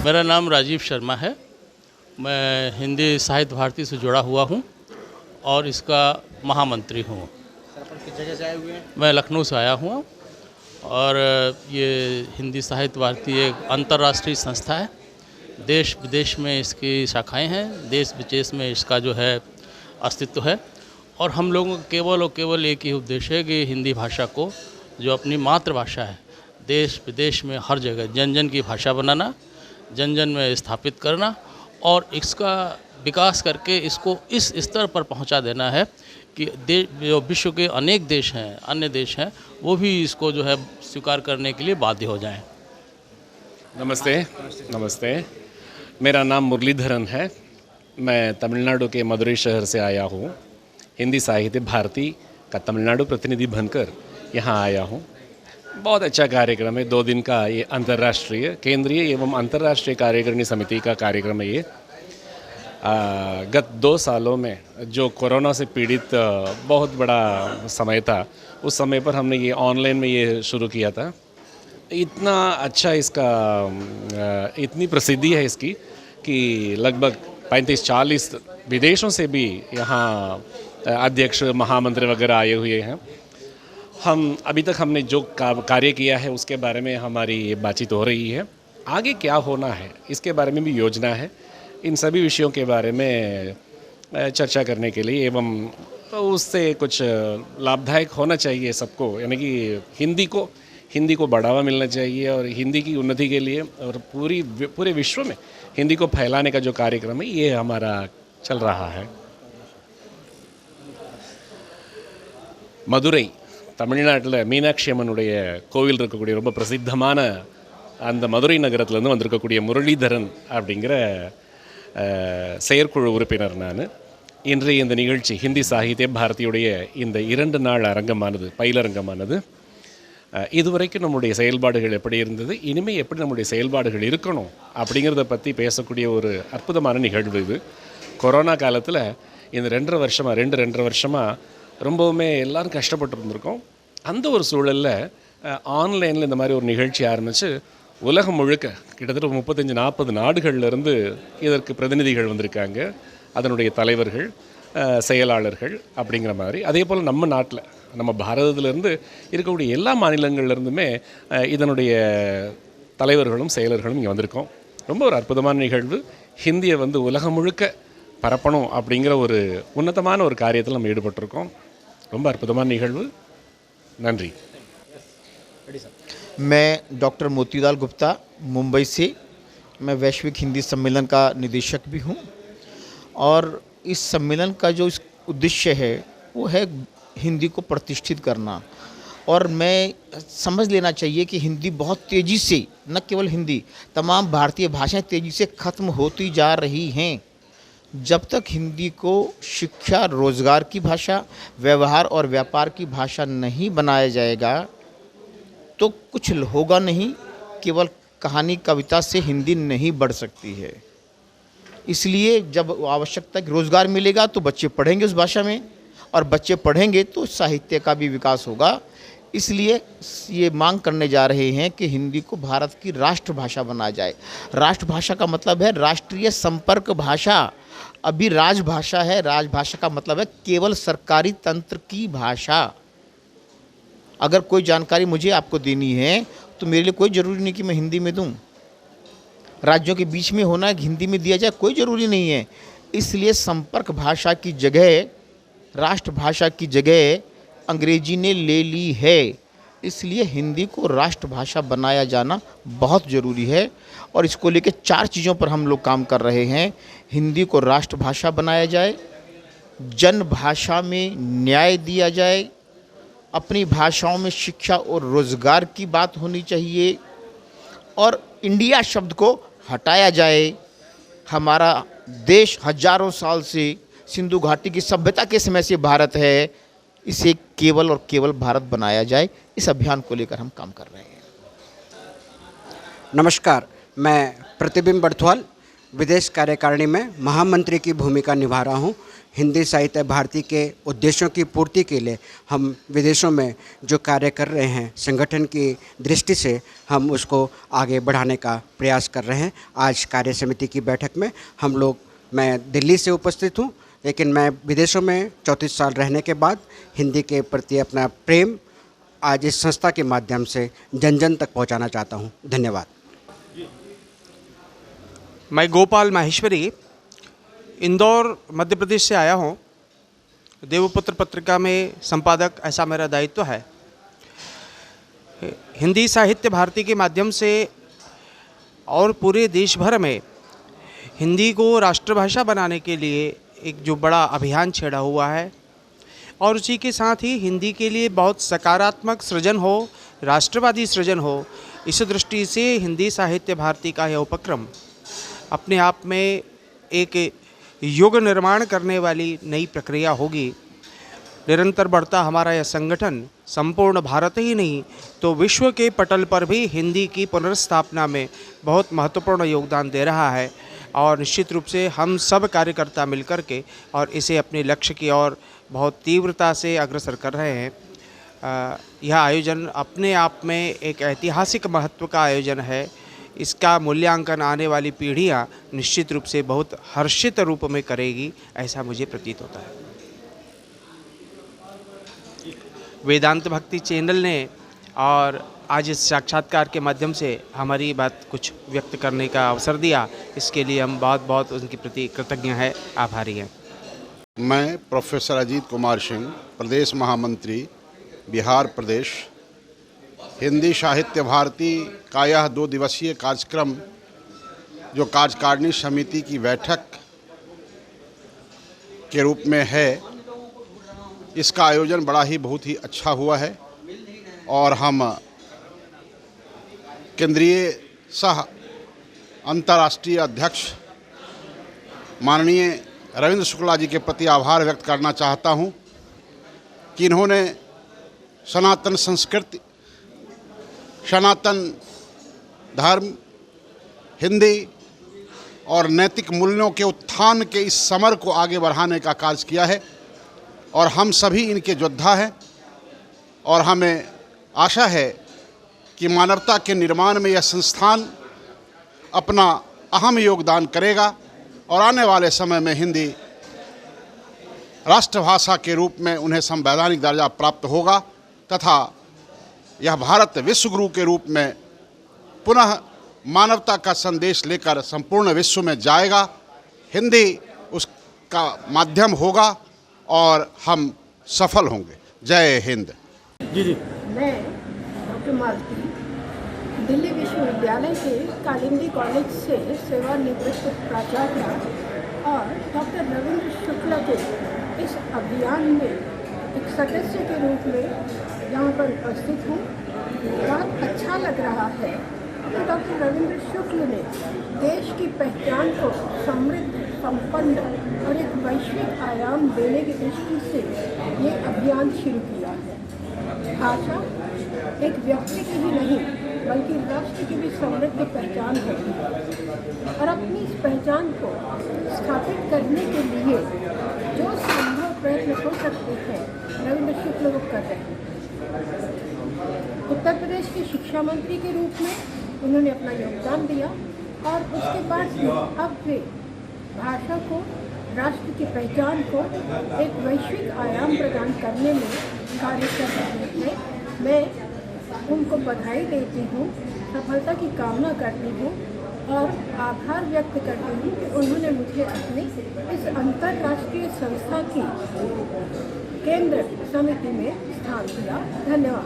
मेरा नाम राजीव शर्मा है। मैं हिंदी साहित्य भारती से जुड़ा हुआ हूँ और इसका महामंत्री हूँ। सर, अपन किस जगह से आए हुए हैं? मैं लखनऊ से आया हूँ और ये हिंदी साहित्य भारती एक अंतर्राष्ट्रीय संस्था है। देश विदेश में इसकी शाखाएं हैं, देश विदेश में इसका जो है अस्तित्व है और हम लोगों का केवल और केवल एक ही उद्देश्य है कि हिंदी भाषा को, जो अपनी मातृभाषा है, देश विदेश में हर जगह जन जन की भाषा बनाना, जन जन में स्थापित करना और इसका विकास करके इसको इस स्तर पर पहुंचा देना है कि जो विश्व के अनेक देश हैं, अन्य देश हैं, वो भी इसको जो है स्वीकार करने के लिए बाध्य हो जाएं। नमस्ते। नमस्ते। मेरा नाम मुरलीधरन है। मैं तमिलनाडु के मदुरई शहर से आया हूँ। हिंदी साहित्य भारती का तमिलनाडु प्रतिनिधि बनकर यहाँ आया हूँ। बहुत अच्छा कार्यक्रम है। 2 दिन का ये अंतर्राष्ट्रीय, केंद्रीय एवं अंतर्राष्ट्रीय कार्यकारिणी समिति का कार्यक्रम है ये। गत 2 सालों में जो कोरोना से पीड़ित बहुत बड़ा समय था, उस समय पर हमने ये ऑनलाइन में ये शुरू किया था। इतना अच्छा इसका इतनी प्रसिद्धि है इसकी कि लगभग 35-40 विदेशों से भी यहाँ अध्यक्ष, महामंत्री वगैरह आए हुए हैं। हम अभी तक हमने जो कार्य किया है उसके बारे में हमारी बातचीत हो रही है। आगे क्या होना है इसके बारे में भी योजना है। इन सभी विषयों के बारे में चर्चा करने के लिए एवं उससे कुछ लाभदायक होना चाहिए सबको, यानी कि हिंदी को बढ़ावा मिलना चाहिए और हिंदी की उन्नति के लिए और पूरे विश्व में हिंदी को फैलाने का जो कार्यक्रम है ये हमारा चल रहा है। மதுரை தமிழ்நாட்டில் மீனாட்சி அம்மனுடைய கோவில் இருக்கக்கூடிய ரொம்ப பிரசித்தமான அந்த மதுரை நகரத்துலேருந்து வந்திருக்கக்கூடிய முரளிதரன் அப்படிங்கிற செயற்குழு உறுப்பினர் நான். இன்றைய இந்த நிகழ்ச்சி ஹிந்தி சாகித்ய பாரதியுடைய இந்த 2 நாள் அரங்கமானது, பயிலரங்கமானது, இதுவரைக்கும் நம்முடைய செயல்பாடுகள் எப்படி இருந்தது, இனிமேல் எப்படி நம்முடைய செயல்பாடுகள் இருக்கணும் அப்படிங்கிறத பற்றி பேசக்கூடிய ஒரு அற்புதமான நிகழ்வு இது. கொரோனா காலத்தில் இந்த 2.5 வருஷமாக ரொம்பவுமே எல்லோரும் கஷ்டப்பட்டு இருந்திருக்கோம். அந்த ஒரு சூழலில் ஆன்லைனில் இந்த மாதிரி ஒரு நிகழ்ச்சி ஆரம்பித்து உலகம் முழுக்க கிட்டத்தட்ட 35-40 நாடுகள்லேருந்து இதற்கு பிரதிநிதிகள் வந்திருக்காங்க, அதனுடைய தலைவர்கள், செயலாளர்கள் அப்படிங்கிற மாதிரி. அதே போல் நம்ம நாட்டில், நம்ம பாரதத்திலேருந்து இருக்கக்கூடிய எல்லா மாநிலங்கள்லேருந்துமே இதனுடைய தலைவர்களும் செயலர்களும் இங்கே வந்திருக்கோம். ரொம்ப ஒரு அற்புதமான நிகழ்வு. ஹிந்தியை உலகம் முழுக்க பரப்பணும் அப்படிங்கிற ஒரு உன்னதமான ஒரு காரியத்தில் நம்ம ஈடுபட்டிருக்கோம். ரொம்ப அற்புதமான நிகழ்வு. நன்றி. मैं डॉक्टर मोतीलाल गुप्ता, मुंबई से। मैं वैश्विक हिंदी सम्मेलन का निदेशक भी हूँ और इस सम्मेलन का जो उद्देश्य है वो है हिंदी को प्रतिष्ठित करना। और मैं समझ लेना चाहिए कि हिंदी बहुत तेज़ी से, न केवल हिंदी, तमाम भारतीय भाषाएं तेज़ी से ख़त्म होती जा रही हैं। जब तक हिंदी को शिक्षा, रोज़गार की भाषा, व्यवहार और व्यापार की भाषा नहीं बनाया जाएगा तो कुछ होगा नहीं। केवल कहानी, कविता से हिंदी नहीं बढ़ सकती है। इसलिए जब आवश्यकता कि रोज़गार मिलेगा तो बच्चे पढ़ेंगे उस भाषा में, और बच्चे पढ़ेंगे तो साहित्य का भी विकास होगा। इसलिए ये मांग करने जा रहे हैं कि हिंदी को भारत की राष्ट्रभाषा बनाया जाए। राष्ट्रभाषा का मतलब है राष्ट्रीय संपर्क भाषा। अभी राजभाषा है, राजभाषा का मतलब है केवल सरकारी तंत्र की भाषा। अगर कोई जानकारी मुझे आपको देनी है तो मेरे लिए कोई ज़रूरी नहीं कि मैं हिंदी में दूं। राज्यों के बीच में होना है कि हिंदी में दिया जाए, कोई ज़रूरी नहीं है। इसलिए संपर्क भाषा की जगह, राष्ट्रभाषा की जगह अंग्रेजी ने ले ली है। इसलिए हिंदी को राष्ट्रभाषा बनाया जाना बहुत ज़रूरी है और इसको लेकर 4 चीज़ों पर हम लोग काम कर रहे हैं। हिंदी को राष्ट्रभाषा बनाया जाए, जन भाषा में न्याय दिया जाए, अपनी भाषाओं में शिक्षा और रोज़गार की बात होनी चाहिए और इंडिया शब्द को हटाया जाए। हमारा देश हजारों साल से सिंधु घाटी की सभ्यता के समय से भारत है, इसे केवल और केवल भारत बनाया जाए। इस अभियान को लेकर हम काम कर रहे हैं। नमस्कार, मैं प्रतिबिंब बर्थवाल विदेश कार्यकारिणी में महामंत्री की भूमिका निभा रहा हूँ। हिंदी साहित्य भारती के उद्देश्यों की पूर्ति के लिए हम विदेशों में जो कार्य कर रहे हैं संगठन की दृष्टि से हम उसको आगे बढ़ाने का प्रयास कर रहे हैं। आज कार्य समिति की बैठक में मैं दिल्ली से उपस्थित हूँ, लेकिन मैं विदेशों में 34 साल रहने के बाद हिंदी के प्रति अपना प्रेम आज इस संस्था के माध्यम से जन जन तक पहुँचाना चाहता हूँ। धन्यवाद। मैं गोपाल माहेश्वरी इंदौर मध्य प्रदेश से आया हूँ। देवपुत्र पत्रिका में संपादक ऐसा मेरा दायित्व है। हिंदी साहित्य भारती के माध्यम से और पूरे देश भर में हिंदी को राष्ट्रभाषा बनाने के लिए एक जो बड़ा अभियान छेड़ा हुआ है और उसी के साथ ही हिंदी के लिए बहुत सकारात्मक सृजन हो, राष्ट्रवादी सृजन हो, इस दृष्टि से हिंदी साहित्य भारती का यह उपक्रम अपने आप में एक युग निर्माण करने वाली नई प्रक्रिया होगी। निरंतर बढ़ता हमारा यह संगठन संपूर्ण भारत ही नहीं तो विश्व के पटल पर भी हिंदी की पुनर्स्थापना में बहुत महत्वपूर्ण योगदान दे रहा है और निश्चित रूप से हम सब कार्यकर्ता मिलकर के और इसे अपने लक्ष्य की ओर बहुत तीव्रता से अग्रसर कर रहे हैं। यह आयोजन अपने आप में एक ऐतिहासिक महत्व का आयोजन है। इसका मूल्यांकन आने वाली पीढ़ियां निश्चित रूप से बहुत हर्षित रूप में करेगी, ऐसा मुझे प्रतीत होता है। वेदांत भक्ति चैनल ने और आज इस साक्षात्कार के माध्यम से हमारी बात कुछ व्यक्त करने का अवसर दिया, इसके लिए हम बहुत बहुत उनके प्रति कृतज्ञ हैं, आभारी हैं। मैं प्रोफेसर अजीत कुमार सिंह, प्रदेश महामंत्री बिहार प्रदेश, हिंदी साहित्य भारती का यह 2 दिवसीय कार्यक्रम जो कार्यकारिणी समिति की बैठक के रूप में है, इसका आयोजन बड़ा ही बहुत ही अच्छा हुआ है और हम केंद्रीय सह अंतर्राष्ट्रीय अध्यक्ष माननीय रविंद्र शुक्ला जी के प्रति आभार व्यक्त करना चाहता हूं कि इन्होंने सनातन संस्कृति, सनातन धर्म, हिंदी और नैतिक मूल्यों के उत्थान के इस समर को आगे बढ़ाने का कार्य किया है और हम सभी इनके योद्धा हैं और हमें आशा है कि मानवता के निर्माण में यह संस्थान अपना अहम योगदान करेगा और आने वाले समय में हिंदी राष्ट्रभाषा के रूप में उन्हें संवैधानिक दर्जा प्राप्त होगा तथा यह भारत विश्व गुरु के रूप में पुनः मानवता का संदेश लेकर संपूर्ण विश्व में जाएगा। हिंदी उसका माध्यम होगा और हम सफल होंगे। जय हिंद। मैं डॉक्टर मालती दिल्ली विश्वविद्यालय के कालिंदी कॉलेज से सेवानिवृत्त प्राचार्य और डॉक्टर रविंद्र शुक्ला के इस अभियान में एक सदस्य के रूप में यहाँ पर उपस्थित हूँ। बहुत अच्छा लग रहा है कि डॉक्टर रविंद्र शुक्ल ने देश की पहचान को समृद्ध, संपन्न और एक वैश्विक आयाम देने की दृष्टि से ये अभियान शुरू किया है। भाषा एक व्यक्ति की ही नहीं बल्कि राष्ट्र की भी समृद्ध पहचान है और अपनी इस पहचान को स्थापित करने के लिए जो संभव प्रयत्न हो सकते हैं रविंद्र शुक्ल वो कर रहे हैं। उत्तर प्रदेश के शिक्षा मंत्री के रूप में उन्होंने अपना योगदान दिया और उसके बाद भी अब वे भाषा को, राष्ट्र की पहचान को एक वैश्विक आयाम प्रदान करने में कार्य कर रहे हैं। मैं उनको बधाई देती हूँ, सफलता की कामना करती हूँ और आभार व्यक्त करती हूँ कि उन्होंने मुझे अपनी इस अंतर्राष्ट्रीय संस्था की केंद्र समिति में स्थान दिया। धन्यवाद।